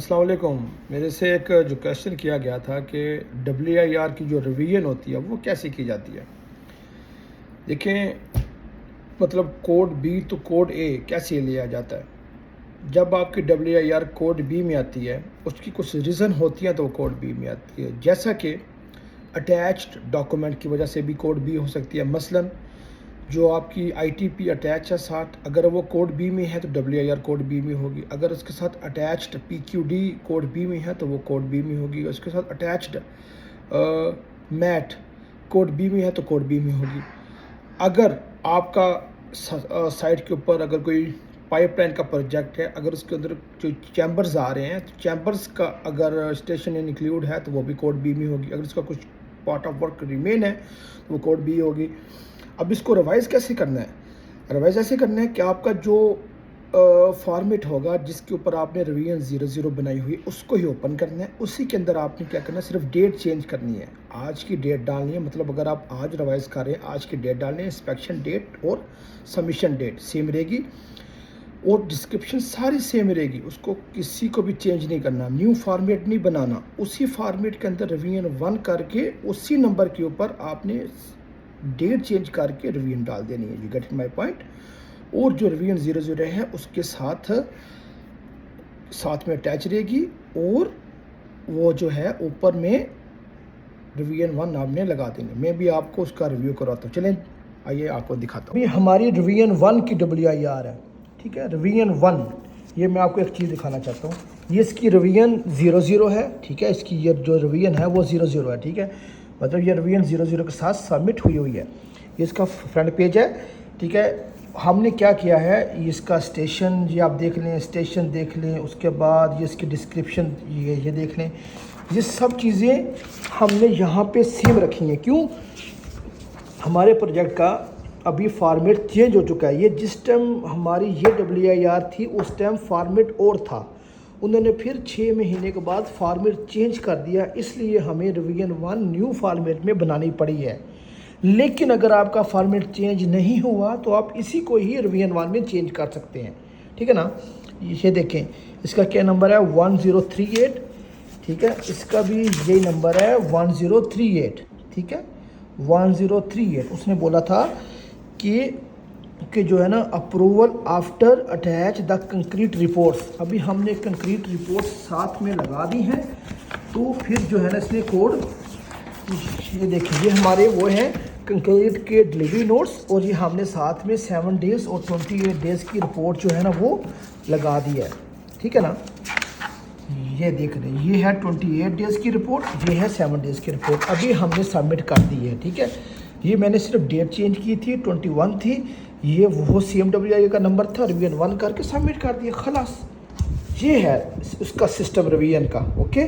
अस्सलाम वालेकुम। मेरे से एक जो क्वेश्चन किया गया था कि WIR की जो रिवीजन होती है वो कैसे की जाती है। देखें, मतलब कोड बी तो कोड ए कैसे लिया जाता है। जब आपकी WIR कोड बी में आती है उसकी कुछ रीज़न होती हैं तो वो कोड बी में आती है। जैसा कि अटैच्ड डॉक्यूमेंट की वजह से भी कोड बी हो सकती है। मसलन जो आपकी ITP अटैच है साथ, अगर वो कोड बी में है तो WIR कोड बी में होगी। अगर उसके साथ अटैच्ड PQD कोड बी में है तो वो कोड बी में होगी। उसके साथ अटैच्ड मैट कोड बी में है तो कोड बी में होगी। अगर आपका साइट के ऊपर अगर कोई पाइपलाइन का प्रोजेक्ट है, अगर उसके अंदर जो चैम्बर्स आ रहे हैं तो चैम्बर्स का अगर स्टेशन इंक्लूड है तो वो भी कोड बी में होगी। अगर इसका कुछ पार्ट ऑफ वर्क रिमेन है तो वो कोड बी होगी। अब इसको रिवाइज़ कैसे करना है? रिवाइज़ ऐसे करना है कि आपका जो फॉर्मेट होगा जिसके ऊपर आपने रिवीजन 00 बनाई हुई उसको ही ओपन करना है। उसी के अंदर आपने क्या करना है, सिर्फ डेट चेंज करनी है। आज की डेट डालनी है, मतलब अगर आप आज रिवाइज़ कर रहे हैं आज की डेट डालनी है। इंस्पेक्शन डेट और सबमिशन डेट सेम रहेगी और डिस्क्रिप्शन सारी सेम रहेगी। उसको किसी को भी चेंज नहीं करना, न्यू फॉर्मेट नहीं बनाना। उसी फॉर्मेट के अंदर रिवीजन 1 करके उसी नंबर के ऊपर आपने डेट चेंज करके रिवीजन डाल देनी है। You get my point. और जो रिवीजन 00 है उसके साथ में अटैच रहेगी और वो जो है ऊपर में रिवीजन 1 आपने लगा देंगे। मैं भी आपको उसका रिव्यू करवाता हूँ। चलें आइए आपको दिखाता हूँ। अभी हमारी रिवीजन 1 की WIR है, ठीक है। रिवीजन 1, ये मैं आपको एक चीज़ दिखाना चाहता हूँ। ये इसकी रिवीजन 00 है, ठीक है। इसकी ये जो रिवीजन है वो 00 है, ठीक है। मतलब ये रिवीजन 00 के साथ सबमिट हुई है। ये इसका फ्रंट पेज है, ठीक है। हमने क्या किया है, इसका स्टेशन ये आप देख लें, स्टेशन देख लें, उसके बाद ये इसकी डिस्क्रिप्शन ये देख लें। ये सब चीज़ें हमने यहाँ पे सेम रखी हैं। क्यों? हमारे प्रोजेक्ट का अभी फॉर्मेट चेंज हो चुका है। ये जिस टाइम हमारी ये WIR थी उस टाइम फॉर्मेट और था। उन्होंने फिर 6 महीने के बाद फॉर्मेट चेंज कर दिया, इसलिए हमें रिवीजन 1 न्यू फॉर्मेट में बनानी पड़ी है। लेकिन अगर आपका फॉर्मेट चेंज नहीं हुआ तो आप इसी को ही रिवीजन 1 में चेंज कर सकते हैं, ठीक है ना। ये देखें, इसका क्या नंबर है 1038, ठीक है। इसका भी यही नंबर है 1038, ठीक है 1038। उसने बोला था कि जो है ना approval after attach the concrete reports. अभी हमने कंक्रीट रिपोर्ट साथ में लगा दी हैं तो फिर जो है ना इसने कोड, ये देखिए ये हमारे वो हैं कंक्रीट के डिलीवरी नोट्स और ये हमने साथ में 7 डेज़ और 28 डेज़ की रिपोर्ट जो है ना वो लगा दी है, ठीक है ना। ये देख रहे हैं, ये है 28 डेज़ की रिपोर्ट, ये है 7 डेज़ की रिपोर्ट। अभी हमने सबमिट कर दी है, ठीक है। ये मैंने सिर्फ डेट चेंज की थी, 21 थी। ये वो सेम WIR का नंबर था, रिवीजन 1 करके सबमिट कर दिया, खलास। ये है उसका सिस्टम रिवीजन का, ओके।